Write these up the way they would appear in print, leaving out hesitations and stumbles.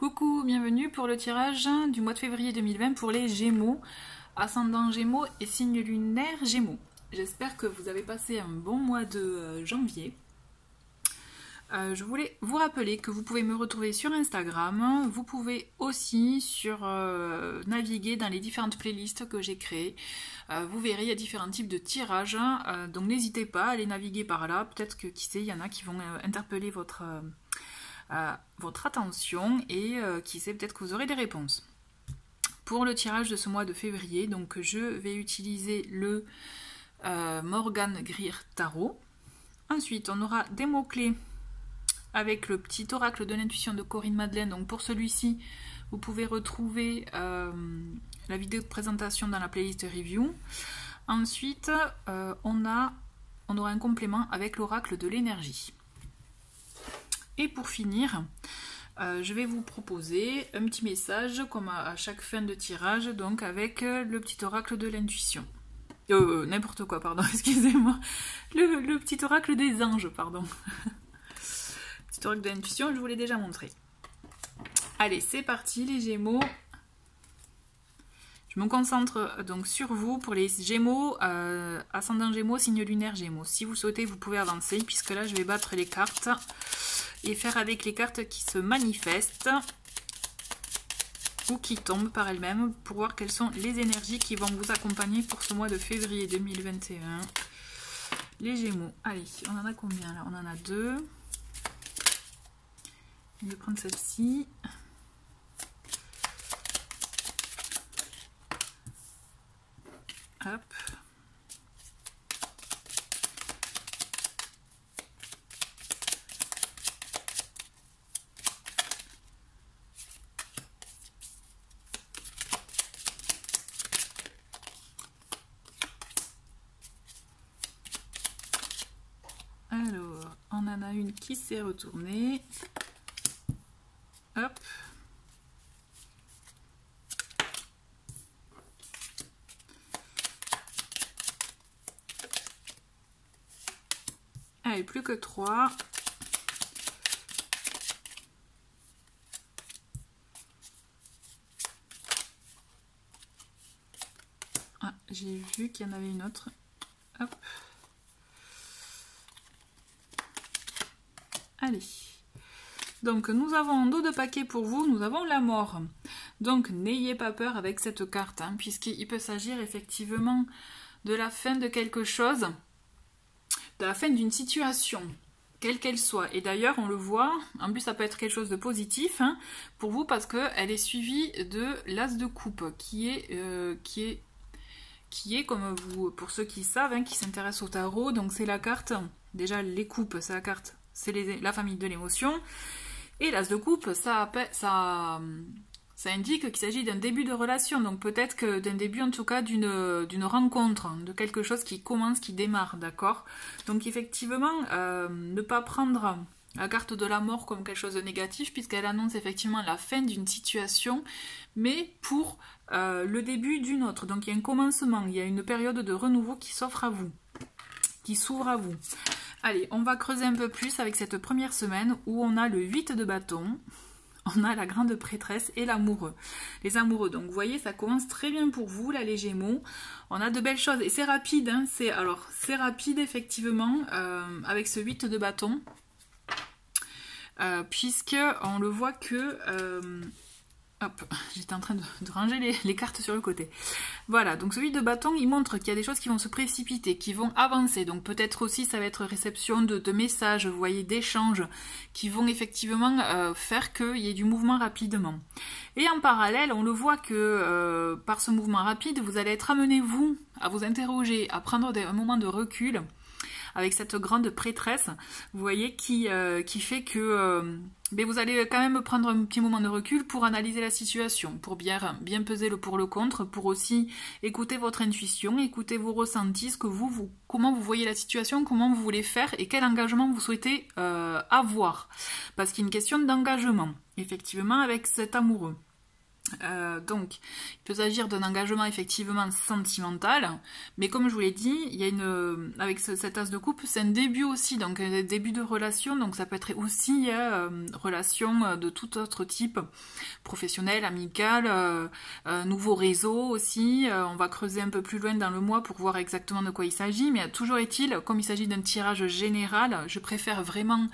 Coucou, bienvenue pour le tirage du mois de février 2020 pour les Gémeaux, ascendant Gémeaux et signe lunaire Gémeaux. J'espère que vous avez passé un bon mois de janvier. Je voulais vous rappeler que vous pouvez me retrouver sur Instagram. Vous pouvez aussi naviguer dans les différentes playlists que j'ai créées. Vous verrez, il y a différents types de tirages. Donc n'hésitez pas à aller naviguer par là. Peut-être que, qui sait, il y en a qui vont interpeller votre attention et qui sait, peut-être que vous aurez des réponses. Pour le tirage de ce mois de février, donc je vais utiliser le Morgan Greer Tarot. Ensuite, on aura des mots-clés avec le petit oracle de l'intuition de Corinne Madeleine. Donc pour celui-ci, vous pouvez retrouver la vidéo de présentation dans la playlist review. Ensuite, on aura un complément avec l'oracle de l'énergie. Et pour finir, je vais vous proposer un petit message comme à chaque fin de tirage, donc avec le petit oracle de l'intuition. N'importe quoi, pardon, excusez-moi. Le petit oracle des anges, pardon. Petit oracle de l'intuition, je vous l'ai déjà montré. Allez, c'est parti les Gémeaux. Je me concentre donc sur vous pour les Gémeaux, ascendant Gémeaux, signe lunaire Gémeaux. Si vous souhaitez, vous pouvez avancer, puisque là, je vais battre les cartes et faire avec les cartes qui se manifestent ou qui tombent par elles-mêmes pour voir quelles sont les énergies qui vont vous accompagner pour ce mois de février 2021. Les Gémeaux. Allez, on en a combien là? On en a deux. Je vais prendre celle-ci. Hop. Alors, on en a une qui s'est retournée. Hop. Allez, plus que 3. Ah, j'ai vu qu'il y en avait une autre. Hop. Allez. Donc, nous avons en dos de paquet pour vous, nous avons la mort. Donc, n'ayez pas peur avec cette carte, hein, puisqu'il peut s'agir effectivement de la fin de quelque chose, de la fin d'une situation, quelle qu'elle soit. Et d'ailleurs, on le voit, en plus ça peut être quelque chose de positif hein, pour vous, parce qu'elle est suivie de l'as de coupe, qui est comme vous, pour ceux qui savent, hein, qui s'intéressent au tarot, donc c'est la carte, déjà les coupes, c'est la carte, c'est la famille de l'émotion, et l'as de coupe, ça indique qu'il s'agit d'un début de relation, donc peut-être que d'un début en tout cas d'une rencontre, de quelque chose qui commence, qui démarre, d'accord? Donc effectivement, ne pas prendre la carte de la mort comme quelque chose de négatif, puisqu'elle annonce effectivement la fin d'une situation, mais pour le début d'une autre. Donc il y a un commencement, il y a une période de renouveau qui s'offre à vous, qui s'ouvre à vous. Allez, on va creuser un peu plus avec cette première semaine où on a le 8 de bâton. On a la grande prêtresse et l'amoureux. Les amoureux, donc vous voyez, ça commence très bien pour vous, là, les Gémeaux. On a de belles choses, et c'est rapide, hein, c'est rapide, effectivement, avec ce 8 de bâton, puisque on le voit que... hop, j'étais en train de ranger les cartes sur le côté. Voilà, donc ce 8 de bâton, il montre qu'il y a des choses qui vont se précipiter, qui vont avancer. Donc peut-être aussi, ça va être réception de messages, vous voyez, d'échanges, qui vont effectivement faire qu'il y ait du mouvement rapidement. Et en parallèle, on le voit que par ce mouvement rapide, vous allez être amené, vous, à vous interroger, à prendre un moment de recul, avec cette grande prêtresse, vous voyez, qui fait que vous allez quand même prendre un petit moment de recul pour analyser la situation, pour bien peser le pour le contre, pour aussi écouter votre intuition, écouter vos ressentis, comment vous voyez la situation, comment vous voulez faire et quel engagement vous souhaitez avoir. Parce qu'il y a une question d'engagement, effectivement, avec cet amoureux. Donc, il peut s'agir d'un engagement effectivement sentimental, mais comme je vous l'ai dit, il y a avec cet as de coupe, c'est un début aussi, donc un début de relation, donc ça peut être aussi relation de tout autre type, professionnel, amical, nouveau réseau aussi. On va creuser un peu plus loin dans le mois pour voir exactement de quoi il s'agit, mais toujours est-il, comme il s'agit d'un tirage général, je préfère vraiment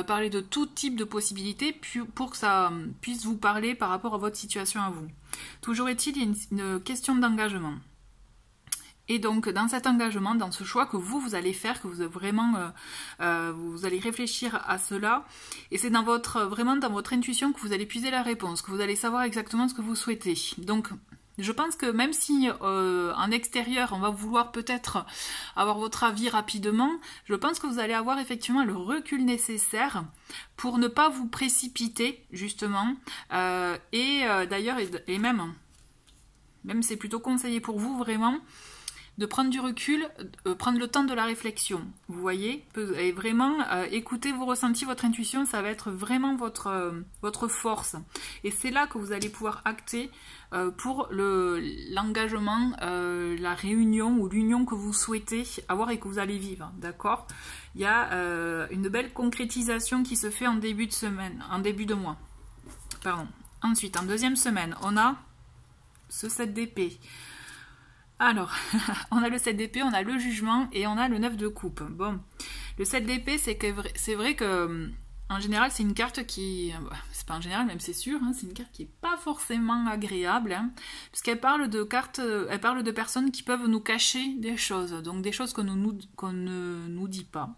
parler de tout type de possibilités pour que ça puisse vous parler par rapport à votre situation à vous. Toujours est-il, il y a une question d'engagement. Et donc, dans cet engagement, dans ce choix que vous allez faire, que vous vraiment, vous allez réfléchir à cela, et c'est vraiment dans votre intuition que vous allez puiser la réponse, que vous allez savoir exactement ce que vous souhaitez. Donc, je pense que même si en extérieur, on va vouloir peut-être avoir votre avis rapidement, je pense que vous allez avoir effectivement le recul nécessaire pour ne pas vous précipiter, justement. D'ailleurs, et même c'est plutôt conseillé pour vous, vraiment, de prendre du recul, prendre le temps de la réflexion, vous voyez, et vraiment écouter vos ressentis, votre intuition, ça va être vraiment votre force. Et c'est là que vous allez pouvoir acter pour l'engagement, la réunion ou l'union que vous souhaitez avoir et que vous allez vivre, d'accord? Il y a une belle concrétisation qui se fait en début de semaine, en début de mois. Pardon. Ensuite, en deuxième semaine, on a ce 7 d'épée. Alors, on a le 7 d'épée, on a le jugement et on a le 9 de coupe. Bon, le 7 d'épée, c'est vrai que en général, c'est une carte qui... C'est pas en général, même c'est sûr, hein, c'est une carte qui est pas forcément agréable, hein, puisqu'elle parle de cartes, elle parle de personnes qui peuvent nous cacher des choses, donc des choses qu'on ne nous dit pas.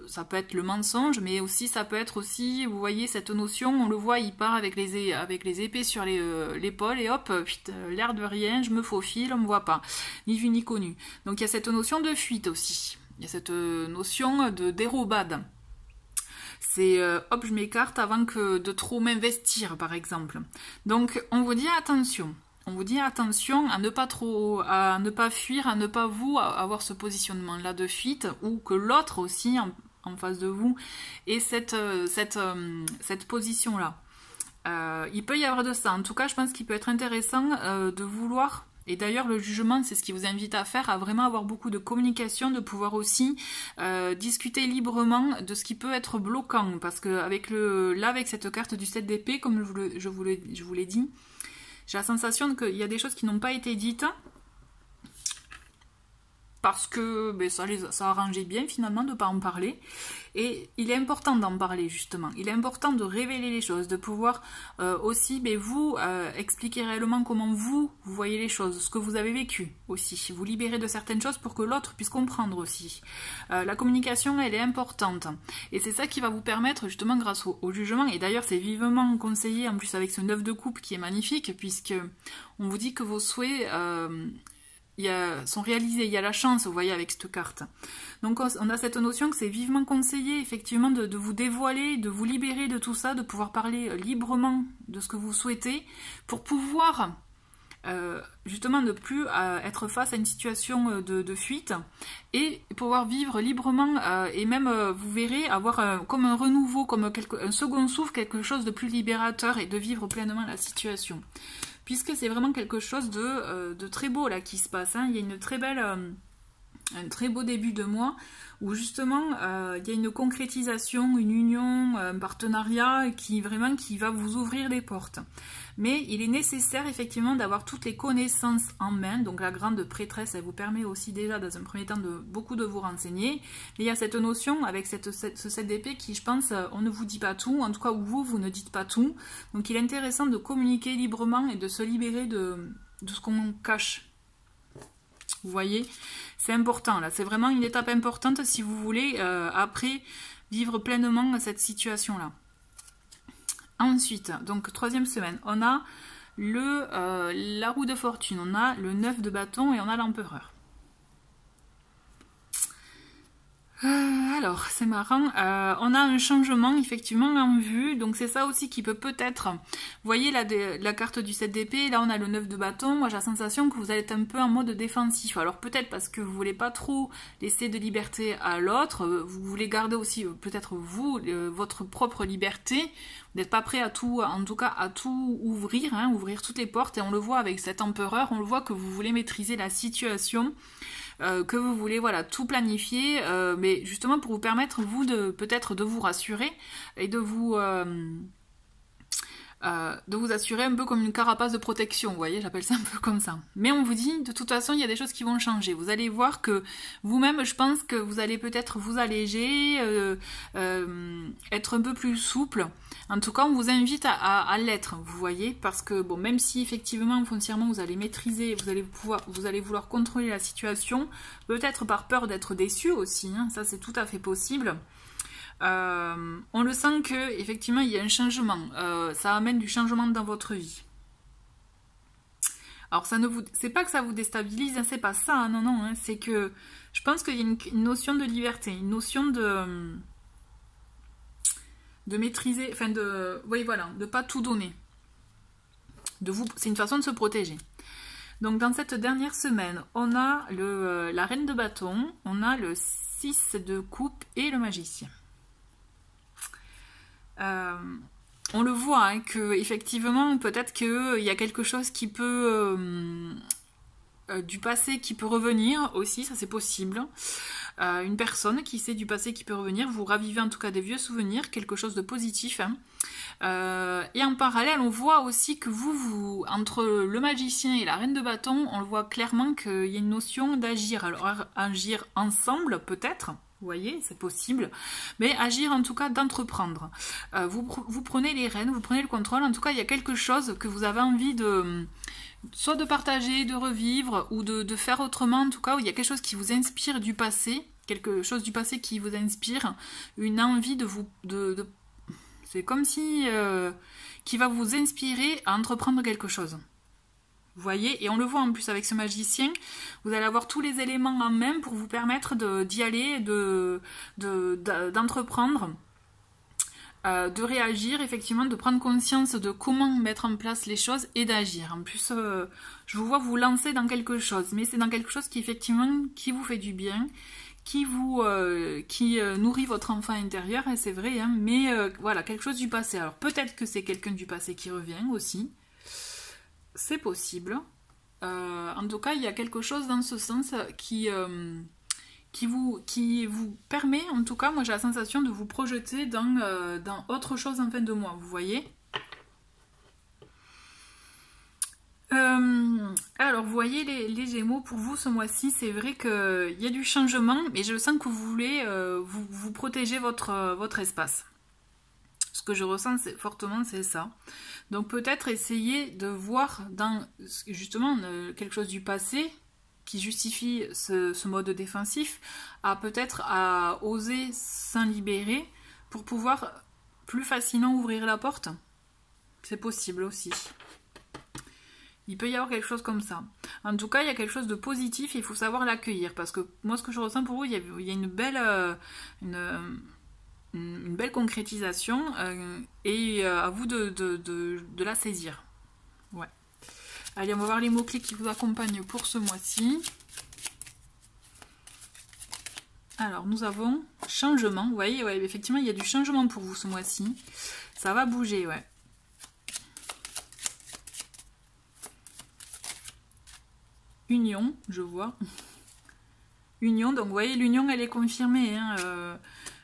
Ça peut être le mensonge, mais aussi ça peut être aussi, vous voyez, cette notion, on le voit, il part avec les épées sur l'épaule et hop, l'air de rien, je me faufile, on me voit pas, ni vu ni connu. Donc il y a cette notion de fuite aussi, il y a cette notion de dérobade. C'est hop, je m'écarte avant de trop m'investir, par exemple. Donc on vous dit attention. On vous dit attention à ne pas fuir, à ne pas avoir ce positionnement-là de fuite, ou que l'autre aussi en face de vous ait cette position-là. Il peut y avoir de ça. En tout cas, je pense qu'il peut être intéressant de vouloir, et d'ailleurs le jugement, c'est ce qui vous invite à faire, à vraiment avoir beaucoup de communication, de pouvoir aussi discuter librement de ce qui peut être bloquant, parce que avec cette carte du 7 d'épée, comme je vous l'ai dit, j'ai la sensation qu'il y a des choses qui n'ont pas été dites parce que ça arrangeait bien finalement de ne pas en parler. Et il est important d'en parler justement. Il est important de révéler les choses, de pouvoir aussi vous expliquer réellement comment vous voyez les choses, ce que vous avez vécu aussi. Vous libérer de certaines choses pour que l'autre puisse comprendre aussi. La communication, elle est importante. Et c'est ça qui va vous permettre justement grâce au jugement. Et d'ailleurs, c'est vivement conseillé en plus avec ce 9 de coupe qui est magnifique puisque on vous dit que vos souhaits... sont réalisés, il y a la chance, vous voyez, avec cette carte. Donc on a cette notion que c'est vivement conseillé, effectivement, de vous dévoiler, de vous libérer de tout ça, de pouvoir parler librement de ce que vous souhaitez, pour pouvoir, justement, ne plus être face à une situation de fuite, et pouvoir vivre librement, et même, vous verrez, avoir comme un renouveau, comme un second souffle, quelque chose de plus libérateur, et de vivre pleinement la situation. Puisque c'est vraiment quelque chose de très beau là qui se passe. Hein. Il y a un très beau début de mois où justement il y a une concrétisation, une union, un partenariat qui va vous ouvrir des portes. Mais il est nécessaire effectivement d'avoir toutes les connaissances en main. Donc la grande prêtresse, elle vous permet aussi déjà dans un premier temps beaucoup de vous renseigner. Mais il y a cette notion avec ce 7 d'épée qui, je pense, on ne vous dit pas tout. En tout cas, vous ne dites pas tout. Donc il est intéressant de communiquer librement et de se libérer de ce qu'on cache. Vous voyez, c'est important là. C'est vraiment une étape importante si vous voulez après vivre pleinement cette situation-là. Ensuite, donc troisième semaine, on a la roue de fortune, on a le 9 de bâton et on a l'empereur. Alors, c'est marrant, on a un changement effectivement en vue, donc c'est ça aussi qui peut peut-être... Vous voyez la carte du 7 d'épée, là on a le 9 de bâton, moi j'ai la sensation que vous allez être un peu en mode défensif. Alors peut-être parce que vous voulez pas trop laisser de liberté à l'autre, vous voulez garder aussi peut-être vous, votre propre liberté, vous n'êtes pas prêt à tout, en tout cas à tout ouvrir, hein, ouvrir toutes les portes, et on le voit avec cet empereur, on le voit que vous voulez maîtriser la situation, que vous voulez voilà tout planifier, mais justement pour vous permettre vous de peut-être de vous rassurer et de vous assurer un peu comme une carapace de protection, vous voyez, j'appelle ça un peu comme ça. Mais on vous dit, de toute façon, il y a des choses qui vont changer. Vous allez voir que vous-même, je pense que vous allez peut-être vous alléger, être un peu plus souple. En tout cas, on vous invite à l'être, vous voyez, parce que, bon, même si effectivement, foncièrement, vous allez maîtriser, vous allez vouloir contrôler la situation, peut-être par peur d'être déçu aussi, hein, ça c'est tout à fait possible. On le sent que effectivement il y a un changement, ça amène du changement dans votre vie. Alors c'est pas que ça vous déstabilise, hein, c'est pas ça, hein, non non, hein, c'est que je pense qu'il y a une notion de liberté, une notion de maîtriser, enfin oui voilà, de pas tout donner, c'est une façon de se protéger. Donc dans cette dernière semaine, on a la reine de bâton, on a le 6 de coupe et le magicien. On le voit, hein, que effectivement, peut-être qu'il y a quelque chose qui peut du passé qui peut revenir aussi, ça c'est possible. Une personne qui sait du passé qui peut revenir, vous ravivez en tout cas des vieux souvenirs, quelque chose de positif. Hein. Et en parallèle, on voit aussi que vous, entre le magicien et la reine de bâton, on le voit clairement qu'il y a une notion d'agir. Alors agir ensemble peut-être. Vous voyez, c'est possible, mais agir en tout cas, d'entreprendre. Vous prenez les rênes, vous prenez le contrôle, en tout cas il y a quelque chose que vous avez envie de... soit de partager, de revivre, ou de faire autrement, en tout cas, où il y a quelque chose qui vous inspire du passé, quelque chose du passé qui vous inspire, une envie de vous... c'est comme si... qui va vous inspirer à entreprendre quelque chose. Vous voyez, et on le voit en plus avec ce magicien, vous allez avoir tous les éléments en main pour vous permettre d'y aller, d'entreprendre, de réagir, effectivement, de prendre conscience de comment mettre en place les choses et d'agir. En plus, je vous vois vous lancer dans quelque chose, mais c'est dans quelque chose qui, effectivement, qui vous fait du bien, qui nourrit votre enfant intérieur, et c'est vrai, hein, mais voilà, quelque chose du passé. Alors peut-être que c'est quelqu'un du passé qui revient aussi. C'est possible. En tout cas, il y a quelque chose dans ce sens qui vous permet, en tout cas, moi j'ai la sensation de vous projeter dans autre chose en fin de mois, vous voyez. Alors, vous voyez les Gémeaux, pour vous ce mois-ci, c'est vrai qu'il y a du changement, mais je sens que vous voulez vous protéger votre espace. Ce que je ressens fortement, c'est ça. Donc peut-être essayer de voir dans justement quelque chose du passé qui justifie ce mode défensif, peut-être à oser s'en libérer pour pouvoir plus facilement ouvrir la porte. C'est possible aussi. Il peut y avoir quelque chose comme ça. En tout cas, il y a quelque chose de positif et il faut savoir l'accueillir. Parce que moi, ce que je ressens pour vous, il y a une belle concrétisation et à vous de la saisir. Ouais. Allez, on va voir les mots-clés qui vous accompagnent pour ce mois-ci. Alors, nous avons changement. Vous voyez, ouais, effectivement, il y a du changement pour vous ce mois-ci. Ça va bouger, ouais. Union, je vois. Union, donc vous voyez, l'union, elle est confirmée. Hein,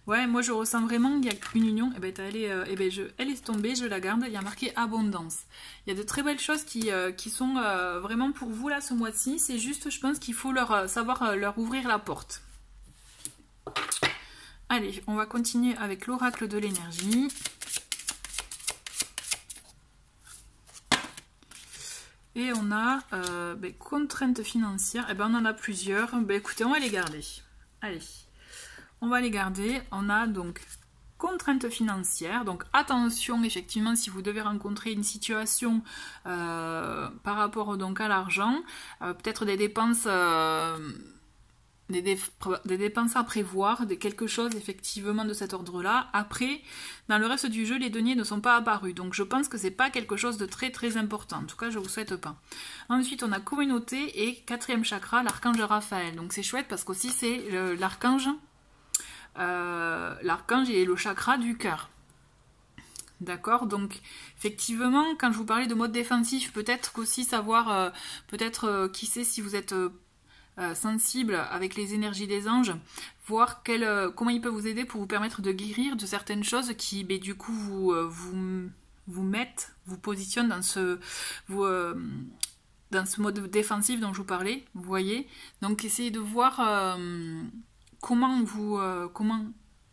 ouais, moi je ressens vraiment qu'il y a une union. Et ben, elle est tombée, je la garde. Il y a marqué abondance. Il y a de très belles choses qui sont vraiment pour vous là ce mois-ci. C'est juste, je pense qu'il faut savoir leur ouvrir la porte. Allez, on va continuer avec l'oracle de l'énergie. Et on a contraintes financières. Et ben on en a plusieurs. Ben, écoutez, on va les garder. Allez, on va les garder. On a donc contraintes financières. Donc attention, effectivement, si vous devez rencontrer une situation par rapport donc à l'argent, peut-être des dépenses des dépenses à prévoir, quelque chose effectivement de cet ordre-là. Après, dans le reste du jeu, les deniers ne sont pas apparus, donc je pense que c'est pas quelque chose de très très important. En tout cas, je vous souhaite pas. Ensuite, on a communauté et 4e chakra, l'archange Raphaël. Donc c'est chouette parce qu'aussi c'est l'archange. L'archange est le chakra du cœur. D'accord, donc effectivement, quand je vous parlais de mode défensif, peut-être qu'aussi savoir, qui sait si vous êtes sensible avec les énergies des anges, voir comment ils peuvent vous aider pour vous permettre de guérir de certaines choses qui, du coup, vous mettent, vous positionnent dans ce mode défensif dont je vous parlais, vous voyez. Donc essayez de voir comment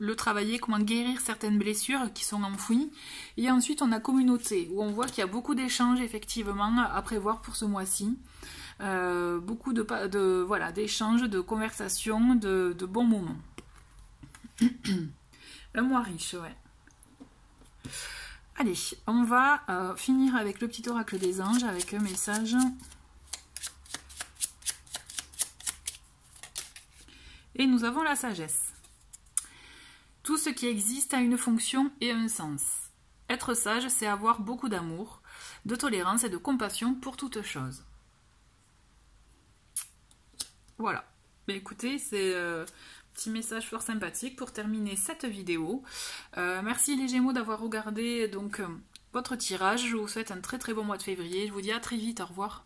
le travailler, comment guérir certaines blessures qui sont enfouies. Et ensuite, on a communauté, où on voit qu'il y a beaucoup d'échanges, effectivement, à prévoir pour ce mois-ci. Beaucoup d'échanges, de conversations, de bons moments. Un mois riche, ouais. Allez, on va finir avec le petit oracle des anges, avec un message. Et nous avons la sagesse. Tout ce qui existe a une fonction et un sens. Être sage, c'est avoir beaucoup d'amour, de tolérance et de compassion pour toute chose. Voilà. Écoutez, c'est un petit message fort sympathique pour terminer cette vidéo. Merci les Gémeaux d'avoir regardé donc votre tirage. Je vous souhaite un très très bon mois de février. Je vous dis à très vite. Au revoir.